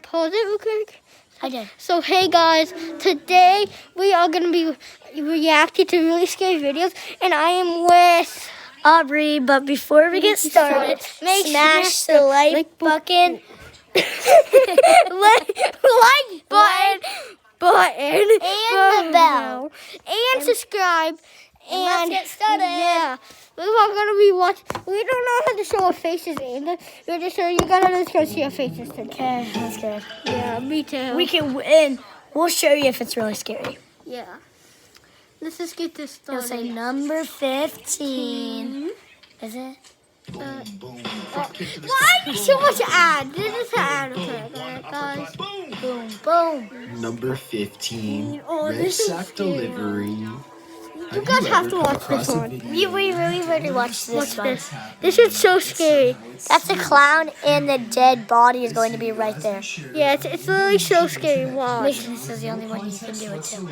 pause it real quick? I did. So hey guys, today we are going to be reacting to really scary videos, and I am with Aubrey, but before we get started, smash the like button. like button And the bell. and subscribe. Let's get started. Yeah, we are gonna be watching. We don't know how to show our faces either. We're just you gotta just go see our faces today. Okay, that's good. Yeah, me too. We can win. We'll show you if it's really scary. Yeah. Let's just get this You'll started. say number 15. Is it? Why so much ad? This is an ad, okay, guys. Boom, boom. Number 15, Oh, Red this is Sack scary. Delivery. You guys have to watch this one. We really watched this one. This is so scary. That's a clown, and the dead body is going to be right there. Yeah, it's literally so scary. Wow. Wait, this is the only one you can do it to.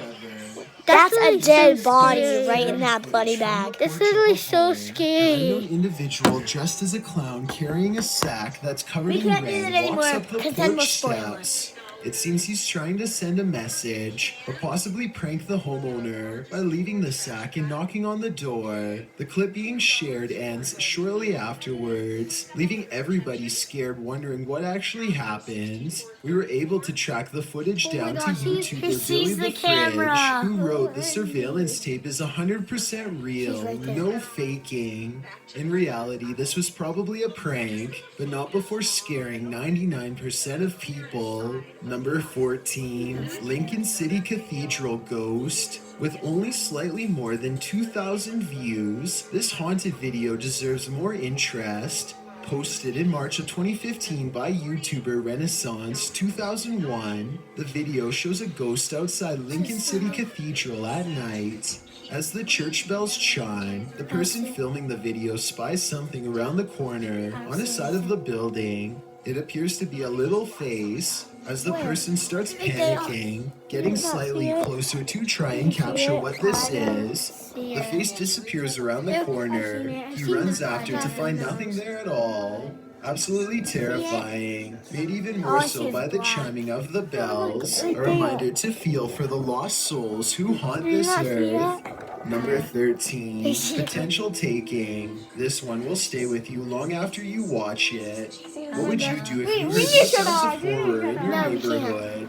That's That's a literally dead so body scary. right in that bloody bag. It's literally so An scary. individual dressed as a clown carrying a sack that's covered We in can't do red that anymore, walks up the 'cause then we'll porch spoil steps. It seems he's trying to send a message, or possibly prank the homeowner by leaving the sack and knocking on the door. The clip being shared ends shortly afterwards, leaving everybody scared, wondering what actually happened. We were able to track the footage down to gosh, he YouTuber sees Billy the the camera. Fridge, who wrote the surveillance tape is 100% real, right there. no faking. In reality, this was probably a prank, but not before scaring 99% of people. Number 14, Lincoln City Cathedral Ghost. With only slightly more than 2,000 views, this haunted video deserves more interest. Posted in March of 2015 by YouTuber Renaissance 2001, the video shows a ghost outside Lincoln City Cathedral at night. As the church bells chime, the person filming the video spies something around the corner on the side of the building. It appears to be a little face. As the person starts panicking, getting slightly closer to try and capture what this is, the face disappears around the corner. He runs after to find nothing there at all. Absolutely terrifying, made even more so by the chiming of the bells, a reminder to feel for the lost souls who haunt this earth. Number 13, Potential Taking. This one will stay with you long after you watch it. What would you do if you heard the sounds of horror in your neighborhood?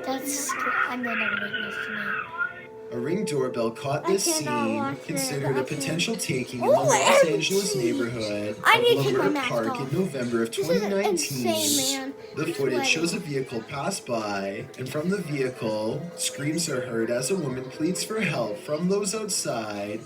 That's. I'm gonna never make this to me. A Ring doorbell caught this cannot scene, watch it. considered I a can't. potential taking in Oh, the Los MG. Angeles neighborhood I of need to take my Lamert mask Park off. in November of This is 2019. insane, man. The It's footage sweating. shows a vehicle pass by, and from the vehicle, screams are heard as a woman pleads for help from those outside.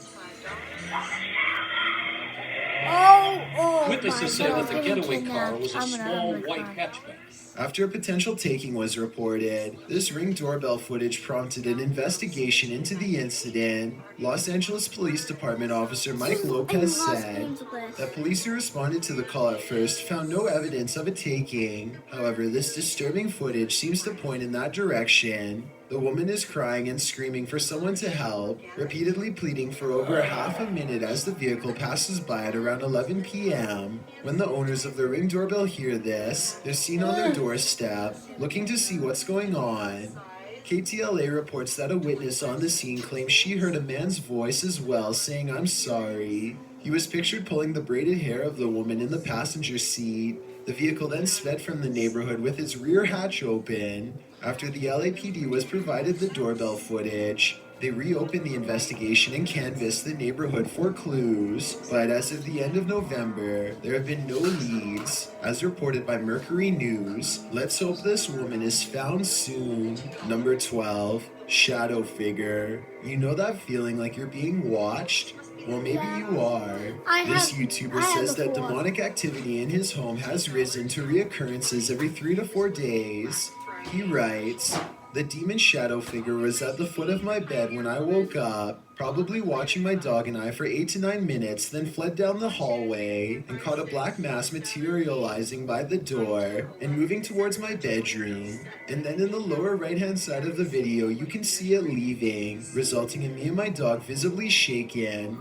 Witnesses say that the Getting getaway car kidnapped. was a I'm small gonna white cry. hatchback. After a potential taking was reported, this Ring doorbell footage prompted an investigation into the incident. Los Angeles Police Department officer Mike Lopez said that police who responded to the call at first found no evidence of a taking. However, this disturbing footage seems to point in that direction. The woman is crying and screaming for someone to help, repeatedly pleading for over half a minute as the vehicle passes by at around 11 p.m. When the owners of the Ring doorbell hear this, they're seen on their doorstep, looking to see what's going on. KTLA reports that a witness on the scene claims she heard a man's voice as well saying, "I'm sorry." He was pictured pulling the braided hair of the woman in the passenger seat. The vehicle then sped from the neighborhood with its rear hatch open. After the LAPD was provided the doorbell footage, they reopened the investigation and canvassed the neighborhood for clues. But as of the end of November, there have been no leads. As reported by Mercury News, let's hope this woman is found soon. Number 12, Shadow Figure. You know that feeling like you're being watched? Well, maybe you are. This YouTuber says that demonic activity in his home has risen to reoccurrences every 3 to 4 days. He writes, "The demon shadow figure was at the foot of my bed when I woke up, probably watching my dog and I for 8 to 9 minutes, then fled down the hallway and caught a black mass materializing by the door and moving towards my bedroom. And then in the lower right-hand side of the video, you can see it leaving, resulting in me and my dog visibly shaken.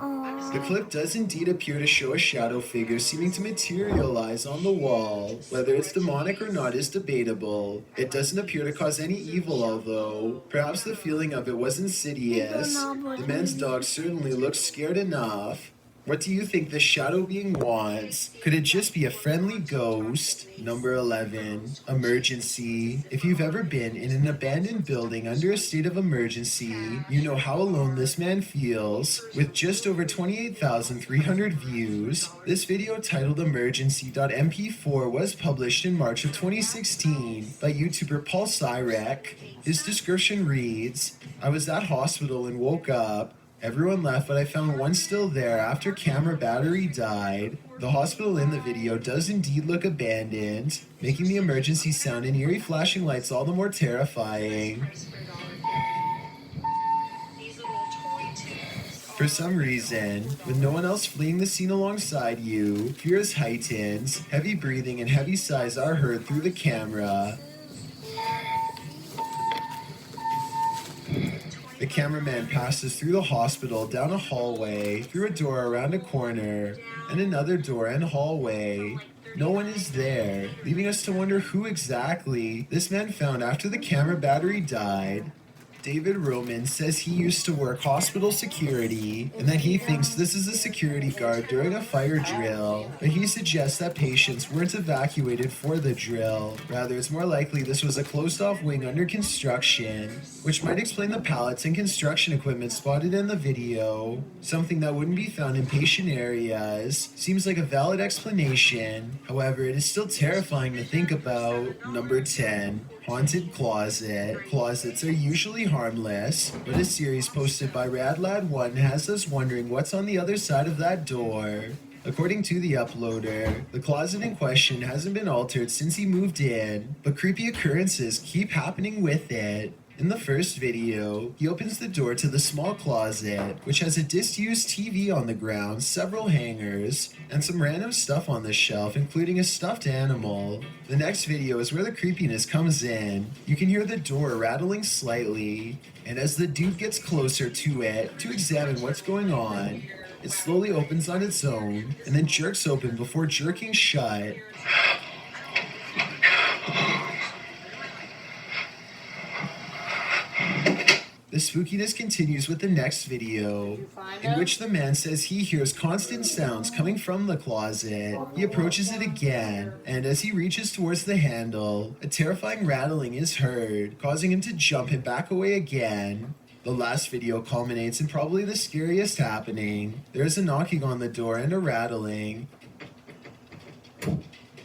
The clip does indeed appear to show a shadow figure seeming to materialize on the wall. Whether it's demonic or not is debatable. It doesn't appear to cause any evil, although perhaps the feeling of it was insidious. The man's dog certainly looks scared enough. What do you think the shadow being wants? Could it just be a friendly ghost? Number 11. Emergency. If you've ever been in an abandoned building under a state of emergency, you know how alone this man feels. With just over 28,300 views, this video titled Emergency.mp4 was published in March of 2016 by YouTuber Paul Cyrek. His description reads, "I was at hospital and woke up. Everyone left, but I found one still there after camera battery died. The hospital in the video does indeed look abandoned, making the emergency sound and eerie flashing lights all the more terrifying." For some reason, with no one else fleeing the scene alongside you, fear is heightened, heavy breathing and heavy sighs are heard through the camera. The cameraman passes through the hospital, down a hallway, through a door around a corner, and another door and hallway. No one is there, leaving us to wonder who exactly this man found after the camera battery died. David Roman says he used to work hospital security and that he thinks this is a security guard during a fire drill, but he suggests that patients weren't evacuated for the drill. Rather, it's more likely this was a closed-off wing under construction, which might explain the pallets and construction equipment spotted in the video. Something that wouldn't be found in patient areas. Seems like a valid explanation. However, it is still terrifying to think about. Number 10. Haunted Closet. Closets are usually harmless, but a series posted by RadLad1 has us wondering what's on the other side of that door. According to the uploader, the closet in question hasn't been altered since he moved in, but creepy occurrences keep happening with it. In the first video, he opens the door to the small closet, which has a disused TV on the ground, several hangers, and some random stuff on the shelf, including a stuffed animal. The next video is where the creepiness comes in. You can hear the door rattling slightly, and as the dude gets closer to it to examine what's going on, it slowly opens on its own, and then jerks open before jerking shut. The spookiness continues with the next video, in which the man says he hears constant sounds coming from the closet. He approaches it again, and as he reaches towards the handle, a terrifying rattling is heard, causing him to jump and back away again. The last video culminates in probably the scariest happening. There is a knocking on the door and a rattling.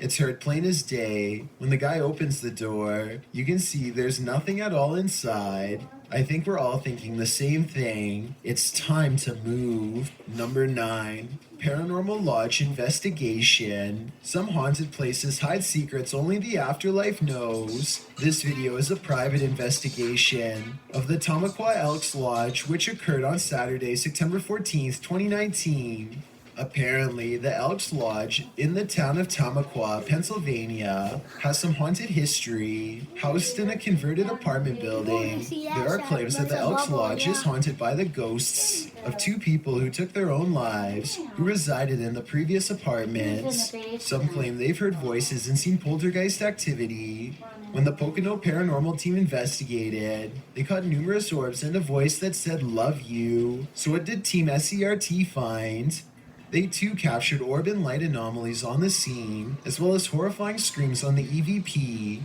It's heard plain as day. When the guy opens the door, you can see there's nothing at all inside. I think we're all thinking the same thing. It's time to move. Number 9. Paranormal Lodge Investigation. Some haunted places hide secrets only the afterlife knows. This video is a private investigation of the Tamaqua Elks Lodge, which occurred on Saturday, September 14th, 2019. Apparently, the Elks Lodge in the town of Tamaqua, Pennsylvania, has some haunted history. Housed in a converted apartment building, there are claims that the Elks Lodge is haunted by the ghosts of 2 people who took their own lives, who resided in the previous apartments. Some claim they've heard voices and seen poltergeist activity. When the Pocono Paranormal Team investigated, they caught numerous orbs and a voice that said, "Love you." So what did Team SCRT find? They too captured orb and light anomalies on the scene, as well as horrifying screams on the EVP.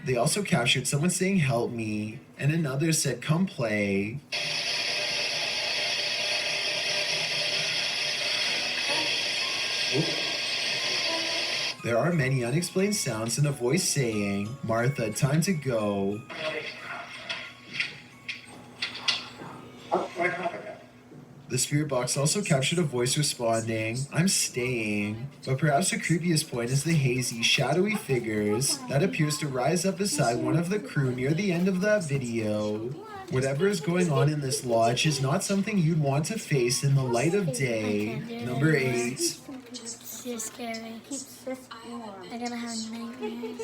They also captured someone saying, "Help me," and another said, "Come play." There are many unexplained sounds and a voice saying, "Martha, time to go." The spirit box also captured a voice responding, "I'm staying." But perhaps the creepiest point is the hazy, shadowy figures that appears to rise up beside one of the crew near the end of that video. Whatever is going on in this lodge is not something you'd want to face in the light of day. Number 8. That's too scary. I'm gonna have nightmares.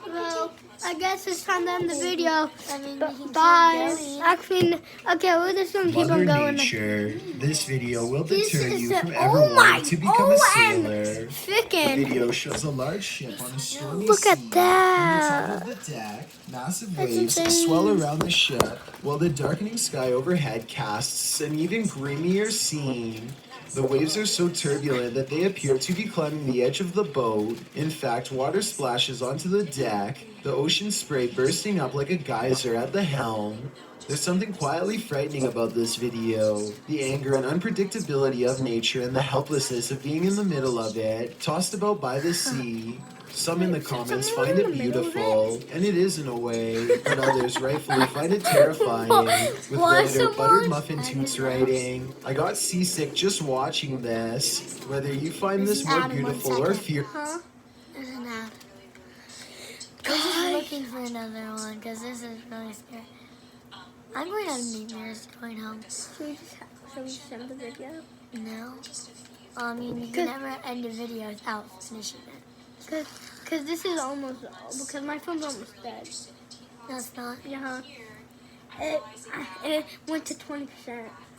Well, I guess it's time to end the video. I mean, we can Bye. keep going. Actually, okay, we're just gonna keep Mother on going. Nature, this video will This deter is you a- from oh ever my- wanting to become a sailor. The Chicken. video shows a large ship on a stormy Look sea. at that. On the top of the deck, massive That's waves insane. swell around the ship, while the darkening sky overhead casts an even grimier scene. The waves are so turbulent that they appear to be climbing the edge of the boat. In fact, water splashes onto the deck, the ocean spray bursting up like a geyser at the helm. There's something quietly frightening about this video. The anger and unpredictability of nature and the helplessness of being in the middle of it, tossed about by the sea. Some in the comments find it beautiful, and it is in a way, but others rightfully find it terrifying. With Why writer so Buttered much? Muffin Toots writing, I got seasick just watching this. Whether you find this more beautiful or fear. Huh? There's an ad. We're just looking for another one because this is really scary. I'm going to have nightmares going home. Should we send the video? No. I mean, you can never end a video without finishing it. Cause this is almost, because my phone's almost dead. No, it's not. Yeah. It went to 20%.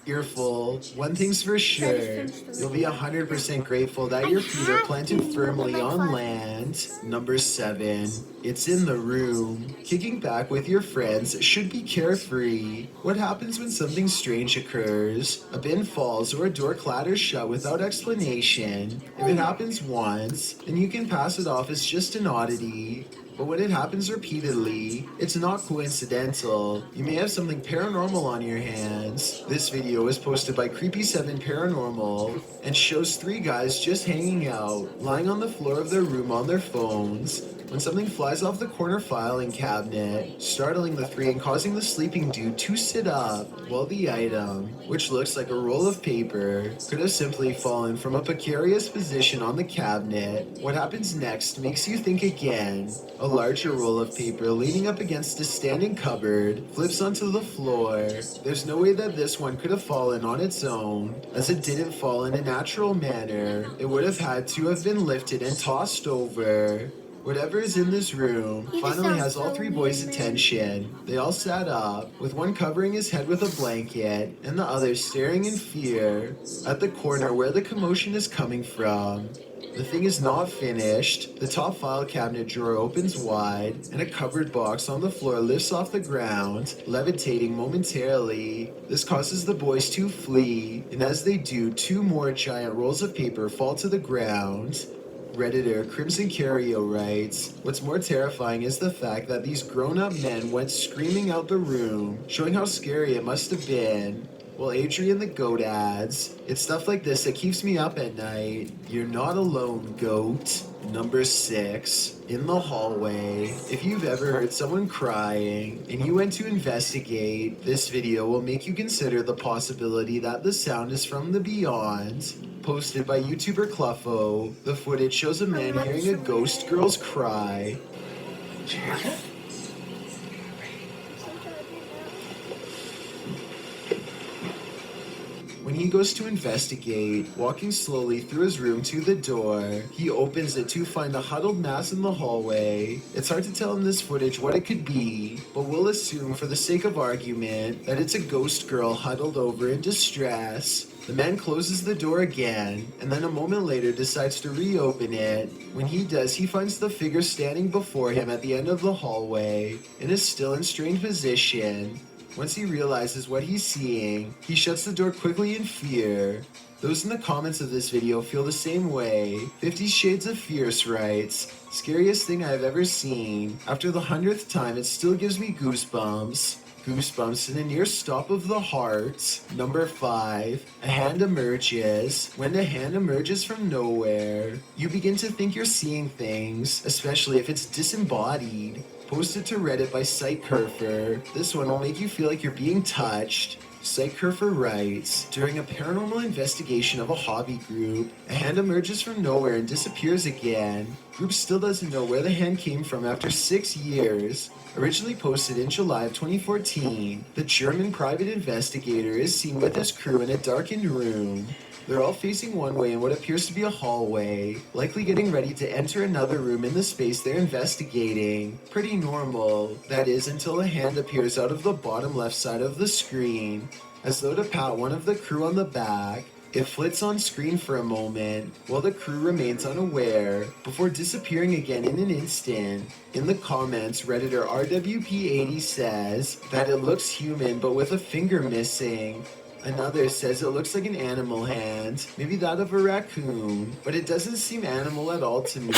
Fearful. One thing's for sure, you'll be 100% grateful that your feet are planted firmly on land. Number 7, it's in the room. Kicking back with your friends should be carefree. What happens when something strange occurs? A bin falls or a door clatters shut without explanation. If it happens once, then you can pass it off as just an oddity. But when it happens repeatedly, it's not coincidental. You may have something paranormal on your hands. This video was posted by Creepy7 Paranormal and shows 3 guys just hanging out, lying on the floor of their room on their phones, when something flies off the corner filing cabinet, startling the 3 and causing the sleeping dude to sit up, while the item, which looks like a roll of paper, could have simply fallen from a precarious position on the cabinet. What happens next makes you think again. A larger roll of paper leaning up against a standing cupboard flips onto the floor. There's no way that this one could have fallen on its own, as it didn't fall in a natural manner. It would have had to have been lifted and tossed over. Whatever is in this room finally has all 3 boys' attention. They all sat up, with one covering his head with a blanket, and the other staring in fear at the corner where the commotion is coming from. The thing is not finished. The top file cabinet drawer opens wide, and a cupboard box on the floor lifts off the ground, levitating momentarily. This causes the boys to flee, and as they do, 2 more giant rolls of paper fall to the ground. Redditor Crimson Cario writes, "What's more terrifying is the fact that these grown-up men went screaming out the room, showing how scary it must have been." Well, Adrian the Goat adds, "It's stuff like this that keeps me up at night. You're not alone, Goat." Number 6, in the hallway. If you've ever heard someone crying and you went to investigate, this video will make you consider the possibility that the sound is from the beyond. Posted by YouTuber Cluffo, the footage shows a man hearing a ghost girl's cry. When he goes to investigate, walking slowly through his room to the door, he opens it to find a huddled mass in the hallway. It's hard to tell in this footage what it could be, but we'll assume for the sake of argument that it's a ghost girl huddled over in distress. The man closes the door again, and then a moment later decides to reopen it. When he does, he finds the figure standing before him at the end of the hallway, in a still and strained position. Once he realizes what he's seeing, he shuts the door quickly in fear. Those in the comments of this video feel the same way. 50 Shades of Fierce writes, "Scariest thing I've ever seen. After the 100th time, it still gives me goosebumps. Goosebumps in a near stop of the heart." Number 5, a hand emerges. When a hand emerges from nowhere, you begin to think you're seeing things, especially if it's disembodied. Posted to Reddit by Psychcurfer, this one will make you feel like you're being touched. Psychherfer writes, during a paranormal investigation of a hobby group, a hand emerges from nowhere and disappears again. Group still doesn't know where the hand came from after 6 years. Originally posted in July of 2014, the German private investigator is seen with his crew in a darkened room. They're all facing one way in what appears to be a hallway, likely getting ready to enter another room in the space they're investigating. Pretty normal, that is, until a hand appears out of the bottom left side of the screen, as though to pat one of the crew on the back. It flits on screen for a moment, while the crew remains unaware, before disappearing again in an instant. In the comments, Redditor RWP80 says that it looks human but with a finger missing. Another says it looks like an animal hand, maybe that of a raccoon, but it doesn't seem animal at all to me.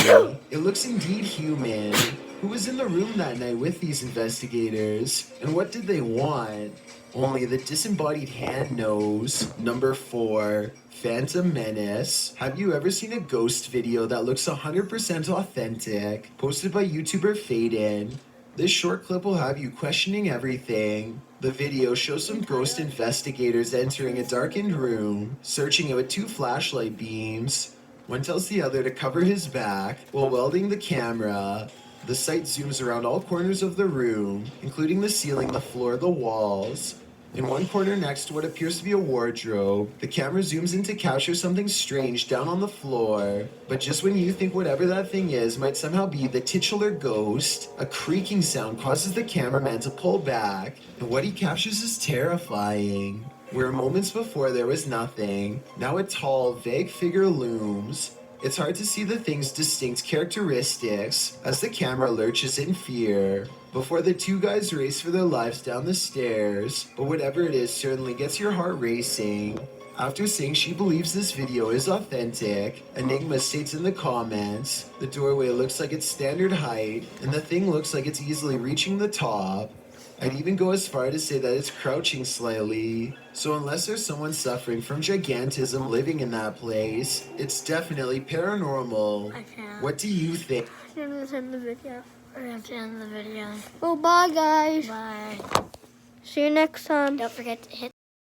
It looks indeed human. Who was in the room that night with these investigators? And what did they want? Only the disembodied hand knows. Number 4, Phantom Menace. Have you ever seen a ghost video that looks 100% authentic? Posted by YouTuber Faden. This short clip will have you questioning everything. The video shows some ghost investigators entering a darkened room, searching it with 2 flashlight beams. One tells the other to cover his back while welding the camera. The sight zooms around all corners of the room, including the ceiling, the floor, the walls. In one corner next to what appears to be a wardrobe, the camera zooms in to capture something strange down on the floor. But just when you think whatever that thing is might somehow be the titular ghost, a creaking sound causes the cameraman to pull back, and what he captures is terrifying. Where moments before there was nothing, now a tall, vague figure looms. It's hard to see the thing's distinct characteristics as the camera lurches in fear before the 2 guys race for their lives down the stairs, but whatever it is certainly gets your heart racing. After saying she believes this video is authentic, Enigma states in the comments, the doorway looks like it's standard height, and the thing looks like it's easily reaching the top. I'd even go as far to say that it's crouching slightly. So unless there's someone suffering from gigantism living in that place, it's definitely paranormal. I can't. What do you think? I'm gonna end the video. We're gonna have to end the video. Well, bye, guys. Bye. See you next time. Don't forget to hit